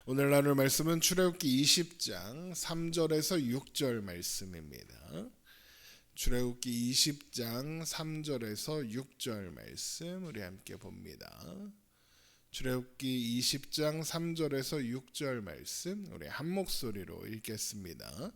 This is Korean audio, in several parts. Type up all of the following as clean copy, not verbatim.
오늘 나눌 말씀은 출애굽기 20장 3절에서 6절 말씀입니다. 출애굽기 20장 3절에서 6절 말씀 우리 함께 봅니다. 출애굽기 20장 3절에서 6절 말씀 우리 한 목소리로 읽겠습니다.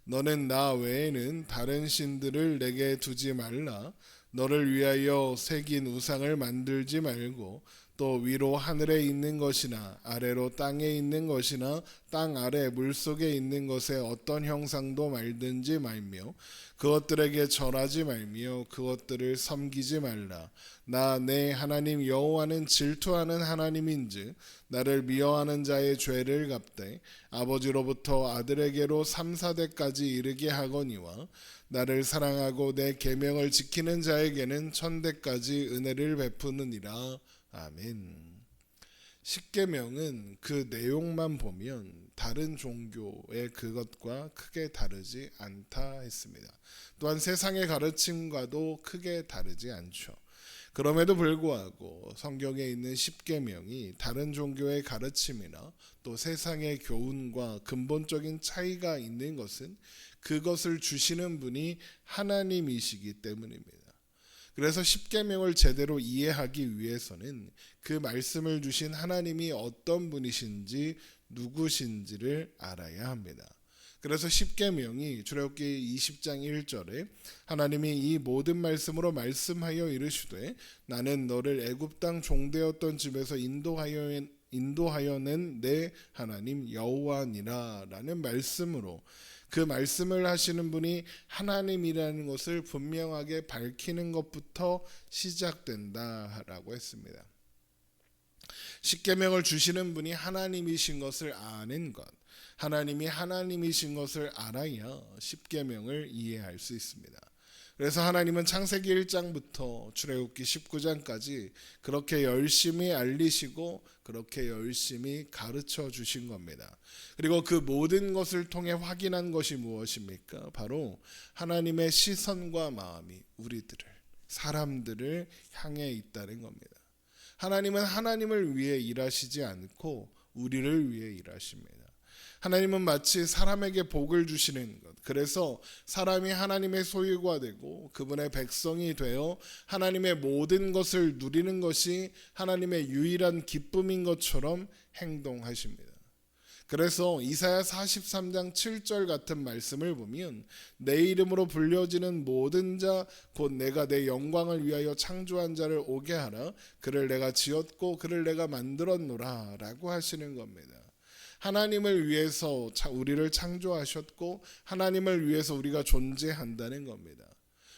너는 나 외에는 다른 신들을 내게 두지 말라. 너를 위하여 새긴 우상을 만들지 말고 또 위로 하늘에 있는 것이나 아래로 땅에 있는 것이나 땅 아래 물속에 있는 것에 어떤 형상도 말든지 말며 그것들에게 절하지 말며 그것들을 섬기지 말라. 나 내 하나님 여호와는 질투하는 하나님인즉 나를 미워하는 자의 죄를 갚되 아버지로부터 아들에게로 3, 4대까지 이르게 하거니와 나를 사랑하고 내 계명을 지키는 자에게는 1000대까지 은혜를 베푸느니라. 아멘. 십계명은 그 내용만 보면 다른 종교의 그것과 크게 다르지 않다 했습니다. 또한 세상의 가르침과도 크게 다르지 않죠. 그럼에도 불구하고 성경에 있는 십계명이 다른 종교의 가르침이나 또 세상의 교훈과 근본적인 차이가 있는 것은 그것을 주시는 분이 하나님이시기 때문입니다. 그래서 십계명을 제대로 이해하기 위해서는 그 말씀을 주신 하나님이 어떤 분이신지 누구신지를 알아야 합니다. 그래서 십계명이 출애굽기 20장 1절에 하나님이 이 모든 말씀으로 말씀하여 이르시되 나는 너를 애굽 땅 종되었던 집에서 인도하여 낸 내 하나님 여호와니라 라는 말씀으로 그 말씀을 하시는 분이 하나님이라는 것을 분명하게 밝히는 것부터 시작된다라고 했습니다. 십계명을 주시는 분이 하나님이신 것을 아는 것, 하나님이 하나님이신 것을 알아야 십계명을 이해할 수 있습니다. 그래서 하나님은 창세기 1장부터 출애굽기 19장까지 그렇게 열심히 알리시고 그렇게 열심히 가르쳐 주신 겁니다. 그리고 그 모든 것을 통해 확인한 것이 무엇입니까? 바로 하나님의 시선과 마음이 우리들을, 사람들을 향해 있다는 겁니다. 하나님은 하나님을 위해 일하시지 않고 우리를 위해 일하십니다. 하나님은 마치 사람에게 복을 주시는 것, 그래서 사람이 하나님의 소유가 되고 그분의 백성이 되어 하나님의 모든 것을 누리는 것이 하나님의 유일한 기쁨인 것처럼 행동하십니다. 그래서 이사야 43장 7절 같은 말씀을 보면 내 이름으로 불려지는 모든 자 곧 내가 내 영광을 위하여 창조한 자를 오게 하라. 그를 내가 지었고 그를 내가 만들었노라 라고 하시는 겁니다. 하나님을 위해서 우리를 창조하셨고 하나님을 위해서 우리가 존재한다는 겁니다.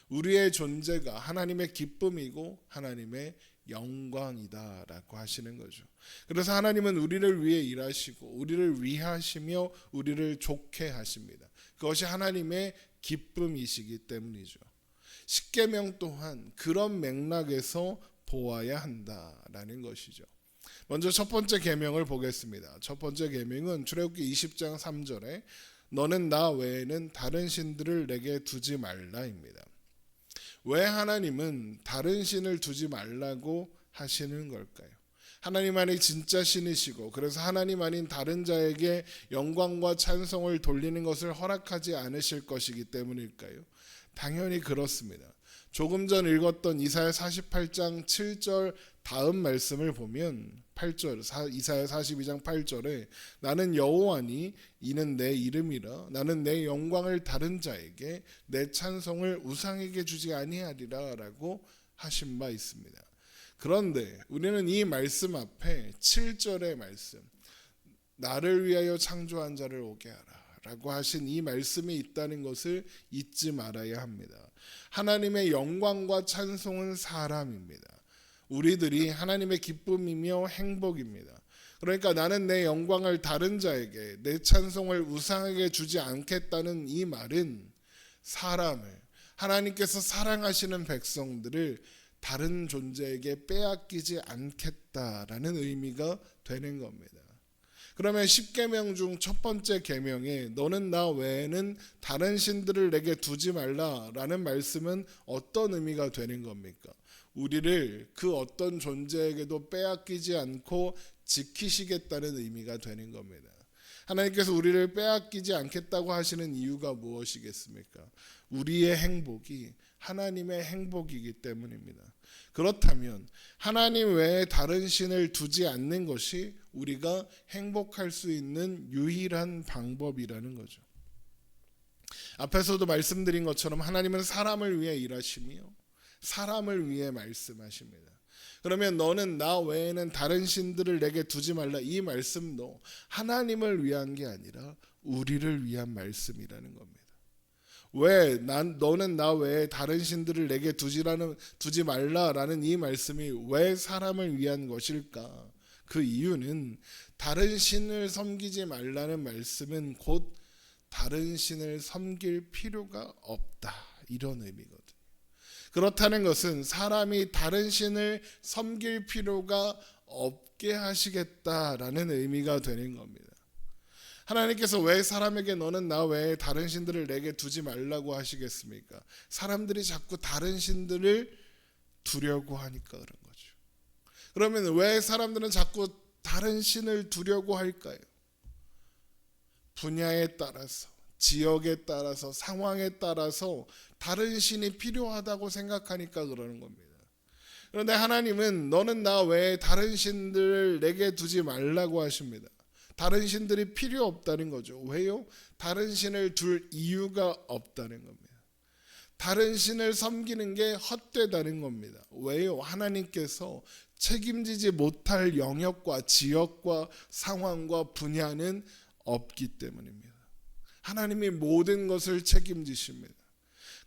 우리의 존재가 하나님의 기쁨이고 하나님의 영광이다라고 하시는 거죠. 그래서 하나님은 우리를 위해 일하시고 우리를 위하시며 우리를 좋게 하십니다. 그것이 하나님의 기쁨이시기 때문이죠. 십계명 또한 그런 맥락에서 보아야 한다라는 것이죠. 먼저 첫 번째 계명을 보겠습니다. 첫 번째 계명은 출애굽기 20장 3절에 너는 나 외에는 다른 신들을 내게 두지 말라입니다. 왜 하나님은 다른 신을 두지 말라고 하시는 걸까요? 하나님만이 진짜 신이시고 그래서 하나님 아닌 다른 자에게 영광과 찬송을 돌리는 것을 허락하지 않으실 것이기 때문일까요? 당연히 그렇습니다. 조금 전 읽었던 이사야 48장 7절 다음 말씀을 보면 8절 이사야 42장 8절에 나는 여호와니 이는 내 이름이라 나는 내 영광을 다른 자에게 내 찬송을 우상에게 주지 아니하리라 라고 하신 바 있습니다. 그런데 우리는 이 말씀 앞에 7절의 말씀 나를 위하여 창조한 자를 오게 하라 라고 하신 이 말씀이 있다는 것을 잊지 말아야 합니다. 하나님의 영광과 찬송은 사람입니다. 우리들이 하나님의 기쁨이며 행복입니다. 그러니까 나는 내 영광을 다른 자에게 내 찬송을 우상에게 주지 않겠다는 이 말은 사람을 하나님께서 사랑하시는 백성들을 다른 존재에게 빼앗기지 않겠다라는 의미가 되는 겁니다. 그러면 십계명 중 첫 번째 계명에 너는 나 외에는 다른 신들을 내게 두지 말라라는 말씀은 어떤 의미가 되는 겁니까? 우리를 그 어떤 존재에게도 빼앗기지 않고 지키시겠다는 의미가 되는 겁니다. 하나님께서 우리를 빼앗기지 않겠다고 하시는 이유가 무엇이겠습니까? 우리의 행복이 하나님의 행복이기 때문입니다. 그렇다면 하나님 외에 다른 신을 두지 않는 것이 우리가 행복할 수 있는 유일한 방법이라는 거죠. 앞에서도 말씀드린 것처럼 하나님은 사람을 위해 일하시며 사람을 위해 말씀하십니다. 그러면 너는 나 외에는 다른 신들을 내게 두지 말라, 이 말씀도 하나님을 위한 게 아니라 우리를 위한 말씀이라는 겁니다. 왜 너는 나 외에 다른 신들을 내게 두지 말라라는 이 말씀이 왜 사람을 위한 것일까? 그 이유는 다른 신을 섬기지 말라는 말씀은 곧 다른 신을 섬길 필요가 없다, 이런 의미거든요. 그렇다는 것은 사람이 다른 신을 섬길 필요가 없게 하시겠다라는 의미가 되는 겁니다. 하나님께서 왜 사람에게 너는 나 외에 다른 신들을 내게 두지 말라고 하시겠습니까? 사람들이 자꾸 다른 신들을 두려고 하니까 그런 거죠. 그러면 왜 사람들은 자꾸 다른 신을 두려고 할까요? 분야에 따라서, 지역에 따라서, 상황에 따라서 다른 신이 필요하다고 생각하니까 그러는 겁니다. 그런데 하나님은 너는 나 외에 다른 신들을 내게 두지 말라고 하십니다. 다른 신들이 필요 없다는 거죠. 왜요? 다른 신을 둘 이유가 없다는 겁니다. 다른 신을 섬기는 게 헛되다는 겁니다. 왜요? 하나님께서 책임지지 못할 영역과 지역과 상황과 분야는 없기 때문입니다. 하나님이 모든 것을 책임지십니다.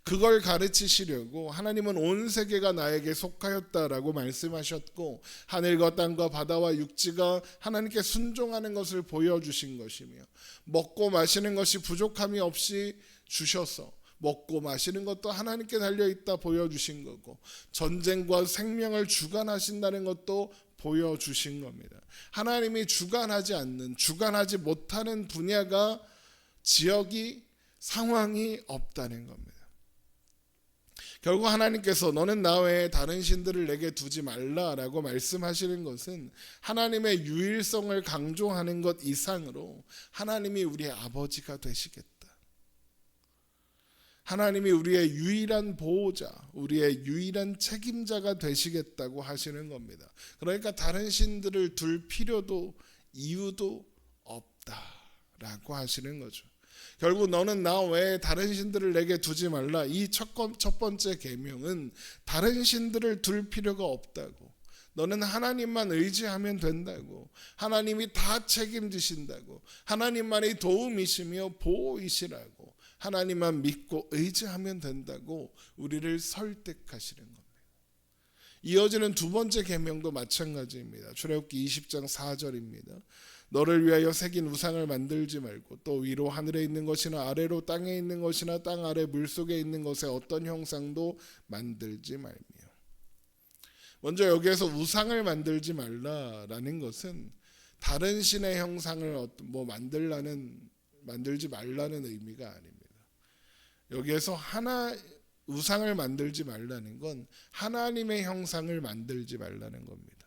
그걸 가르치시려고 하나님은 온 세계가 나에게 속하였다라고 말씀하셨고, 하늘과 땅과 바다와 육지가 하나님께 순종하는 것을 보여주신 것이며, 먹고 마시는 것이 부족함이 없이 주셔서 먹고 마시는 것도 하나님께 달려있다 보여주신 거고, 전쟁과 생명을 주관하신다는 것도 보여주신 겁니다. 하나님이 주관하지 못하는 분야가, 지역이, 상황이 없다는 겁니다. 결국 하나님께서 너는 나 외에 다른 신들을 내게 두지 말라라고 말씀하시는 것은 하나님의 유일성을 강조하는 것 이상으로 하나님이 우리의 아버지가 되시겠다, 하나님이 우리의 유일한 보호자, 우리의 유일한 책임자가 되시겠다고 하시는 겁니다. 그러니까 다른 신들을 둘 필요도 이유도 없다라고 하시는 거죠. 결국 너는 나 외에 다른 신들을 내게 두지 말라, 이 첫 번째 계명은 다른 신들을 둘 필요가 없다고, 너는 하나님만 의지하면 된다고, 하나님이 다 책임지신다고, 하나님만이 도움이시며 보호이시라고, 하나님만 믿고 의지하면 된다고 우리를 설득하시는 겁니다. 이어지는 두 번째 계명도 마찬가지입니다. 출애굽기 20장 4절입니다. 너를 위하여 새긴 우상을 만들지 말고 또 위로 하늘에 있는 것이나 아래로 땅에 있는 것이나 땅 아래 물속에 있는 것의 어떤 형상도 만들지 말며. 먼저 여기에서 우상을 만들지 말라라는 것은 다른 신의 형상을 만들지 말라는 의미가 아닙니다. 여기에서 우상을 만들지 말라는 건 하나님의 형상을 만들지 말라는 겁니다.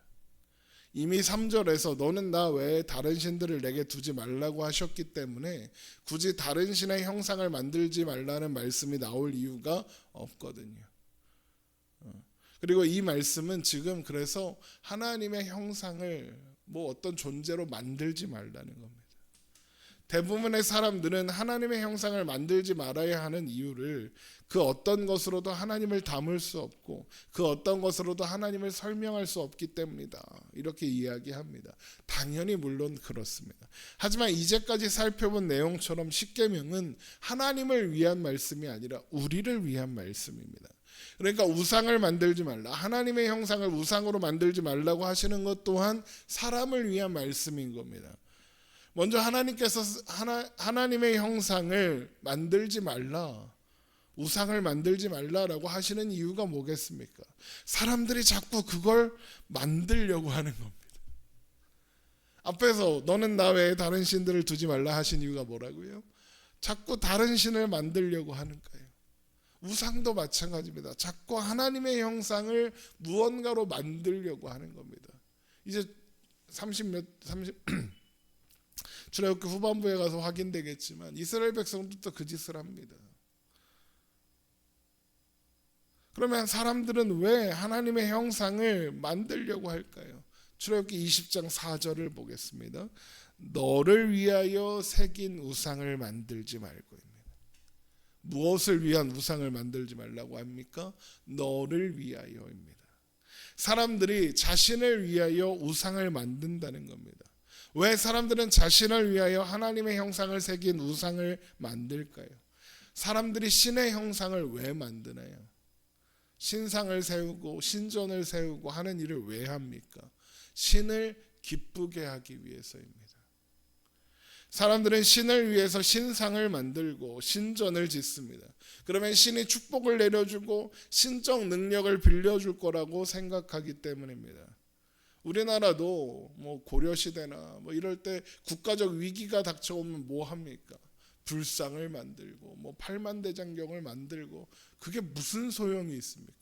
이미 3절에서 너는 나 외에 다른 신들을 내게 두지 말라고 하셨기 때문에 굳이 다른 신의 형상을 만들지 말라는 말씀이 나올 이유가 없거든요. 그리고 이 말씀은 지금 그래서 하나님의 형상을 어떤 존재로 만들지 말라는 겁니다. 대부분의 사람들은 하나님의 형상을 만들지 말아야 하는 이유를 그 어떤 것으로도 하나님을 담을 수 없고 그 어떤 것으로도 하나님을 설명할 수 없기 때문이다, 이렇게 이야기합니다. 당연히 물론 그렇습니다. 하지만 이제까지 살펴본 내용처럼 십계명은 하나님을 위한 말씀이 아니라 우리를 위한 말씀입니다. 그러니까 우상을 만들지 말라, 하나님의 형상을 우상으로 만들지 말라고 하시는 것 또한 사람을 위한 말씀인 겁니다. 먼저 하나님께서 하나님의 형상을 만들지 말라, 우상을 만들지 말라라고 하시는 이유가 뭐겠습니까? 사람들이 자꾸 그걸 만들려고 하는 겁니다. 앞에서 너는 나 외에 다른 신들을 두지 말라 하신 이유가 뭐라고요? 자꾸 다른 신을 만들려고 하는 거예요. 우상도 마찬가지입니다. 자꾸 하나님의 형상을 무언가로 만들려고 하는 겁니다. 이제 30 출애굽기 후반부에 가서 확인되겠지만 이스라엘 백성들도 그 짓을 합니다. 그러면 사람들은 왜 하나님의 형상을 만들려고 할까요? 출애굽기 20장 4절을 보겠습니다. 너를 위하여 새긴 우상을 만들지 말고입니다. 무엇을 위한 우상을 만들지 말라고 합니까? 너를 위하여입니다. 사람들이 자신을 위하여 우상을 만든다는 겁니다. 왜 사람들은 자신을 위하여 하나님의 형상을 새긴 우상을 만들까요? 사람들이 신의 형상을 왜 만드나요? 신상을 세우고 신전을 세우고 하는 일을 왜 합니까? 신을 기쁘게 하기 위해서입니다. 사람들은 신을 위해서 신상을 만들고 신전을 짓습니다. 그러면 신이 축복을 내려주고 신적 능력을 빌려줄 거라고 생각하기 때문입니다. 우리나라도 뭐 고려시대나 뭐 이럴 때 국가적 위기가 닥쳐오면 뭐 합니까? 불상을 만들고 뭐 팔만대장경을 만들고 그게 무슨 소용이 있습니까?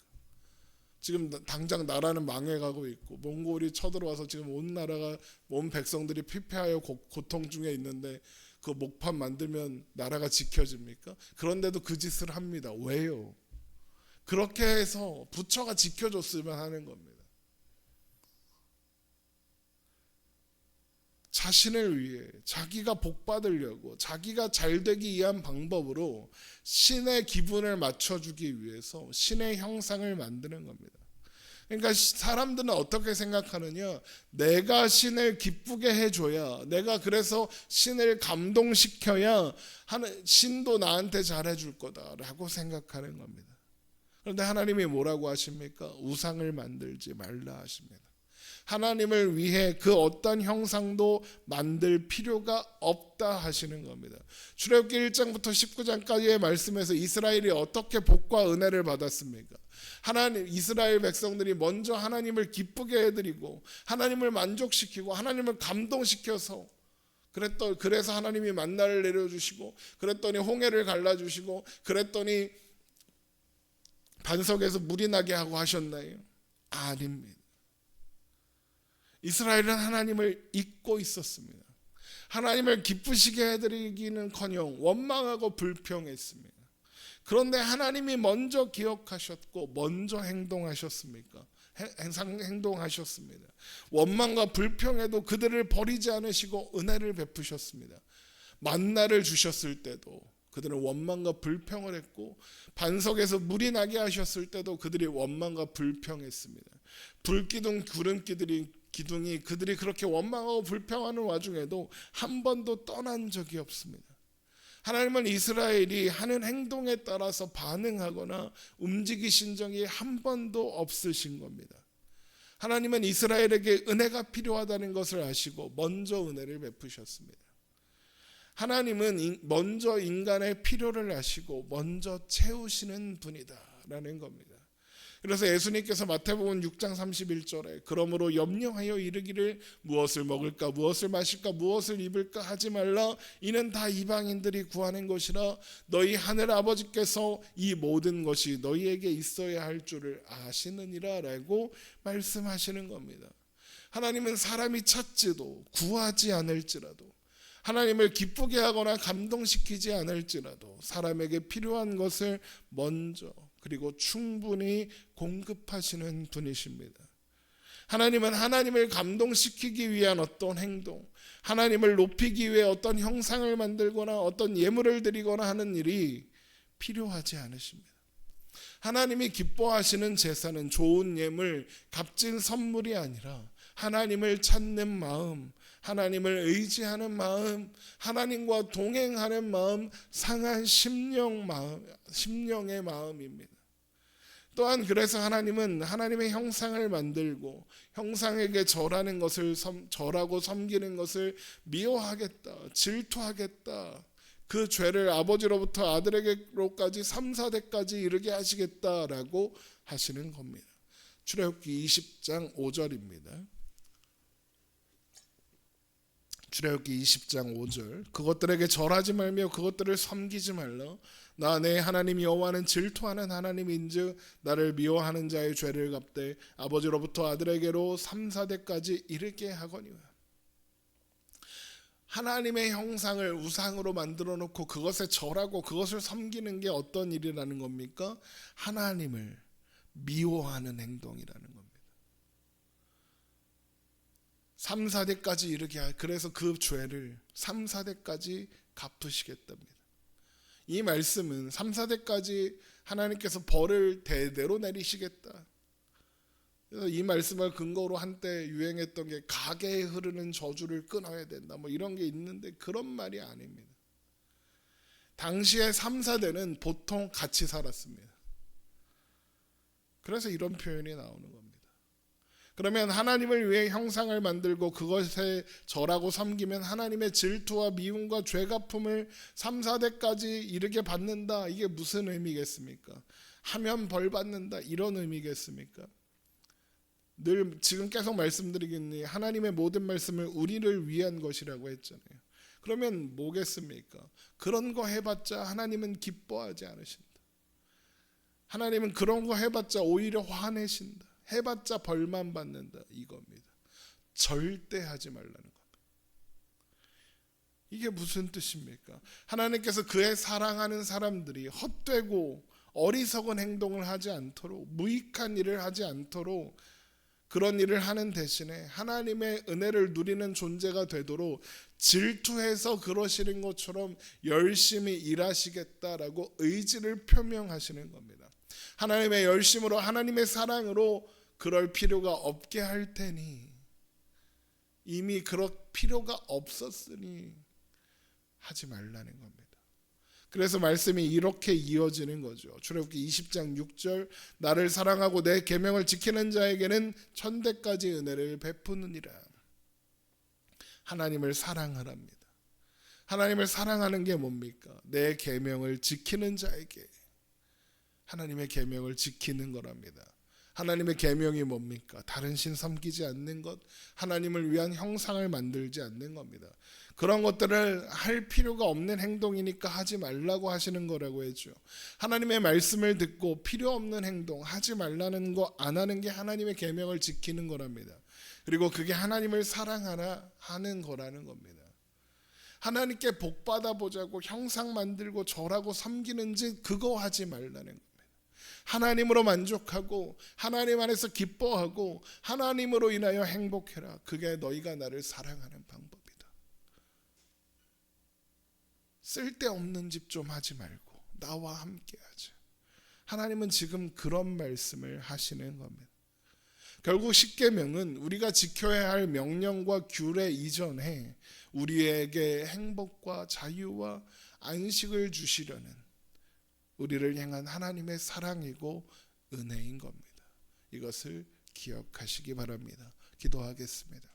지금 당장 나라는 망해가고 있고 몽골이 쳐들어와서 지금 온 백성들이 피폐하여 고통 중에 있는데 그 목판 만들면 나라가 지켜집니까? 그런데도 그 짓을 합니다. 왜요? 그렇게 해서 부처가 지켜줬으면 하는 겁니다. 자신을 위해 자기가 복 받으려고 자기가 잘 되기 위한 방법으로 신의 기분을 맞춰주기 위해서 신의 형상을 만드는 겁니다. 그러니까 사람들은 어떻게 생각하느냐, 내가 신을 기쁘게 해줘야, 내가 그래서 신을 감동시켜야 신도 나한테 잘해줄 거다라고 생각하는 겁니다. 그런데 하나님이 뭐라고 하십니까? 우상을 만들지 말라 하십니다. 하나님을 위해 그 어떤 형상도 만들 필요가 없다 하시는 겁니다. 출애굽기 1장부터 19장까지의 말씀에서 이스라엘이 어떻게 복과 은혜를 받았습니까? 이스라엘 백성들이 먼저 하나님을 기쁘게 해드리고 하나님을 만족시키고 하나님을 감동시켜서 그래서 하나님이 만나를 내려주시고 그랬더니 홍해를 갈라주시고 그랬더니 반석에서 물이 나게 하고 하셨나요? 아닙니다. 이스라엘은 하나님을 잊고 있었습니다. 하나님을 기쁘시게 해드리기는커녕 원망하고 불평했습니다. 그런데 하나님이 먼저 기억하셨고 먼저 행동하셨습니까? 행동하셨습니다. 원망과 불평에도 그들을 버리지 않으시고 은혜를 베푸셨습니다. 만나를 주셨을 때도 그들은 원망과 불평을 했고 반석에서 물이 나게 하셨을 때도 그들이 원망과 불평했습니다. 불기둥 기둥이 그들이 그렇게 원망하고 불평하는 와중에도 한 번도 떠난 적이 없습니다. 하나님은 이스라엘이 하는 행동에 따라서 반응하거나 움직이신 적이 한 번도 없으신 겁니다. 하나님은 이스라엘에게 은혜가 필요하다는 것을 아시고 먼저 은혜를 베푸셨습니다. 하나님은 먼저 인간의 필요를 아시고 먼저 채우시는 분이다라는 겁니다. 그래서 예수님께서 마태복음 6장 31절에 그러므로 염려하여 이르기를 무엇을 먹을까 무엇을 마실까 무엇을 입을까 하지 말라 이는 다 이방인들이 구하는 것이라 너희 하늘 아버지께서 이 모든 것이 너희에게 있어야 할 줄을 아시느니라 라고 말씀하시는 겁니다. 하나님은 사람이 찾지도 구하지 않을지라도 하나님을 기쁘게 하거나 감동시키지 않을지라도 사람에게 필요한 것을 먼저 그리고 충분히 공급하시는 분이십니다. 하나님은 하나님을 감동시키기 위한 어떤 행동, 하나님을 높이기 위해 어떤 형상을 만들거나 어떤 예물을 드리거나 하는 일이 필요하지 않으십니다. 하나님이 기뻐하시는 제사는 좋은 예물, 값진 선물이 아니라 하나님을 찾는 마음, 하나님을 의지하는 마음, 하나님과 동행하는 마음, 상한 심령의 마음입니다. 또한 그래서 하나님은 하나님의 형상을 만들고 형상에게 절하는 것을 절하고 섬기는 것을 미워하겠다, 질투하겠다. 그 죄를 아버지로부터 아들에게로까지 3, 4대까지 이르게 하시겠다라고 하시는 겁니다. 출애굽기 20장 5절입니다. 출애굽기 20장 5절 그것들에게 절하지 말며 그것들을 섬기지 말라. 나 내 하나님 여호와는 질투하는 하나님인즉 나를 미워하는 자의 죄를 갚되 아버지로부터 아들에게로 3, 4대까지 이르게 하거니와. 하나님의 형상을 우상으로 만들어 놓고 그것에 절하고 그것을 섬기는 게 어떤 일이라는 겁니까? 하나님을 미워하는 행동이라는 겁니다. 3, 4대까지 이르게 하. 그래서 그 죄를 3, 4대까지 갚으시겠답니다. 이 말씀은 3, 4대까지 하나님께서 벌을 대대로 내리시겠다. 그래서 이 말씀을 근거로 한때 유행했던 게 가게에 흐르는 저주를 끊어야 된다. 뭐 이런 게 있는데 그런 말이 아닙니다. 당시에 3, 4대는 보통 같이 살았습니다. 그래서 이런 표현이 나오는 겁니다. 그러면 하나님을 위해 형상을 만들고 그것에 절하고 섬기면 하나님의 질투와 미움과 죄갚음을 3, 4대까지 이르게 받는다. 이게 무슨 의미겠습니까? 하면 벌 받는다. 이런 의미겠습니까? 늘 지금 계속 말씀드리겠니 하나님의 모든 말씀을 우리를 위한 것이라고 했잖아요. 그러면 뭐겠습니까? 그런 거 해봤자 하나님은 기뻐하지 않으신다. 하나님은 그런 거 해봤자 오히려 화내신다. 해봤자 벌만 받는다. 이겁니다. 절대 하지 말라는 겁니다. 이게 무슨 뜻입니까? 하나님께서 그의 사랑하는 사람들이 헛되고 어리석은 행동을 하지 않도록 무익한 일을 하지 않도록 그런 일을 하는 대신에 하나님의 은혜를 누리는 존재가 되도록 질투해서 그러시는 것처럼 열심히 일하시겠다라고 의지를 표명하시는 겁니다. 하나님의 열심으로 하나님의 사랑으로 그럴 필요가 없게 할 테니 이미 그럴 필요가 없었으니 하지 말라는 겁니다. 그래서 말씀이 이렇게 이어지는 거죠. 출애굽기 20장 6절 나를 사랑하고 내 계명을 지키는 자에게는 천대까지 은혜를 베푸느니라. 하나님을 사랑하랍니다. 하나님을 사랑하는 게 뭡니까? 내 계명을 지키는 자에게 하나님의 계명을 지키는 거랍니다. 하나님의 계명이 뭡니까? 다른 신 섬기지 않는 것, 하나님을 위한 형상을 만들지 않는 겁니다. 그런 것들을 할 필요가 없는 행동이니까 하지 말라고 하시는 거라고 했죠. 하나님의 말씀을 듣고 필요 없는 행동 하지 말라는 거 안 하는 게 하나님의 계명을 지키는 거랍니다. 그리고 그게 하나님을 사랑하라 하는 거라는 겁니다. 하나님께 복 받아보자고 형상 만들고 절하고 섬기는지 그거 하지 말라는 겁니다. 하나님으로 만족하고 하나님 안에서 기뻐하고 하나님으로 인하여 행복해라. 그게 너희가 나를 사랑하는 방법이다. 쓸데없는 집 좀 하지 말고 나와 함께 하자. 하나님은 지금 그런 말씀을 하시는 겁니다. 결국 십계명은 우리가 지켜야 할 명령과 규례 이전에 우리에게 행복과 자유와 안식을 주시려는 우리를 향한 하나님의 사랑이고 은혜인 겁니다. 이것을 기억하시기 바랍니다. 기도하겠습니다.